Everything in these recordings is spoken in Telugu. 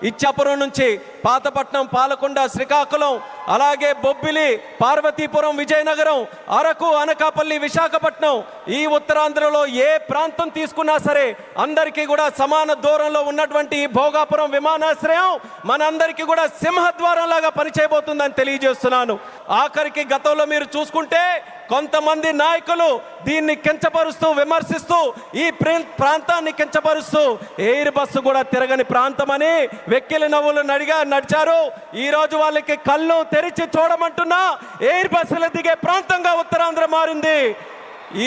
ఇచ్చాపురం నుంచి పాతపట్నం, పాలకొండ, శ్రీకాకుళం, అలాగే బొబ్బిలి, పార్వతీపురం, విజయనగరం, అరకు, అనకాపల్లి, విశాఖపట్నం, ఈ ఉత్తరాంధ్రలో ఏ ప్రాంతం తీసుకున్నా సరే అందరికీ కూడా సమాన దూరంలో ఉన్నటువంటి ఈ భోగాపురం విమానాశ్రయం మనందరికీ కూడా సింహద్వారం లాగా పనిచేయబోతుందని తెలియజేస్తున్నాను. ఆఖరికి గతంలో మీరు చూసుకుంటే కొంతమంది నాయకులు దీన్ని కించపరుస్తూ, విమర్శిస్తూ, ఈ ప్రాంతాన్ని కించపరుస్తూ ఎయిర్ బస్సు కూడా తిరగని ప్రాంతం అని వెక్కిలి నవ్వులు నడిచారు. ఈ రోజు వాళ్ళకి కళ్ళు తెరిచి చూడమంటున్నా ఎయిర్ బస్సులు దిగే ప్రాంతంగా ఉత్తరాంధ్ర మారింది.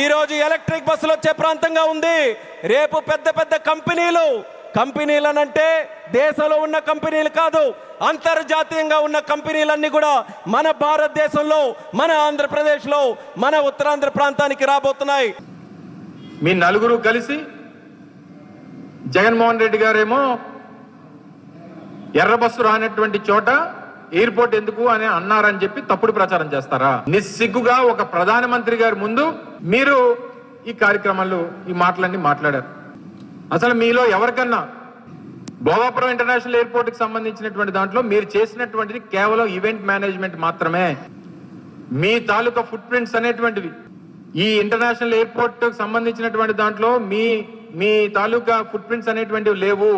ఈ రోజు ఎలక్ట్రిక్ బస్సులు వచ్చే ప్రాంతంగా ఉంది. రేపు పెద్ద పెద్ద కంపెనీలనంటే దేశంలో ఉన్న కంపెనీలు కాదు, అంతర్జాతీయంగా ఉన్న కంపెనీలన్నీ కూడా మన భారతదేశంలో, మన ఆంధ్రప్రదేశ్లో, మన ఉత్తరాంధ్ర ప్రాంతానికి రాబోతున్నాయి. మీ నలుగురు కలిసి జగన్మోహన్ రెడ్డి గారేమో ఎర్ర బస్సు రానటువంటి చోట ఎయిర్పోర్ట్ ఎందుకు అని అన్నారని చెప్పి తప్పుడు ప్రచారం చేస్తారా? నిస్సిగ్గుగా ఒక ప్రధానమంత్రి గారి ముందు మీరు ఈ కార్యక్రమాలు, ఈ మాటలన్నీ మాట్లాడారు. అసలు మీలో ఎవరికన్నా భోగాపురం ఇంటర్నేషనల్ ఎయిర్పోర్ట్ కి సంబంధించినటువంటి దాంట్లో మీరు చేసినటువంటిది కేవలం ఈవెంట్ మేనేజ్మెంట్ మాత్రమే. మీ తాలూకా ఫుట్ ప్రింట్స్ అనేటువంటివి ఈ ఇంటర్నేషనల్ ఎయిర్పోర్ట్ కి సంబంధించినటువంటి దాంట్లో మీ తాలూకా ఫుట్ ప్రింట్స్ అనేటువంటివి లేవు.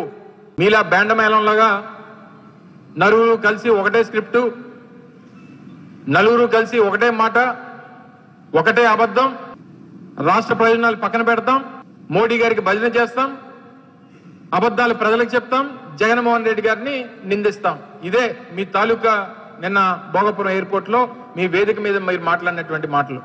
మీలా బేండమేళంలాగా నలుగురు కలిసి ఒకటే స్క్రిప్టు, నలుగురు కలిసి ఒకటే మాట, ఒకటే అబద్ధం, రాష్ట్ర ప్రయోజనాలు పక్కన పెడతాం, మోడీ గారికి భజన చేస్తాం, అబద్ధాలు ప్రజలకు చెప్తాం, జగన్మోహన్ రెడ్డి గారిని నిందిస్తాం. ఇదే మీ తాలూకా నిన్న భోగాపురం ఎయిర్పోర్ట్ లో మీ వేదిక మీద మీరు మాట్లాడినటువంటి మాటలు.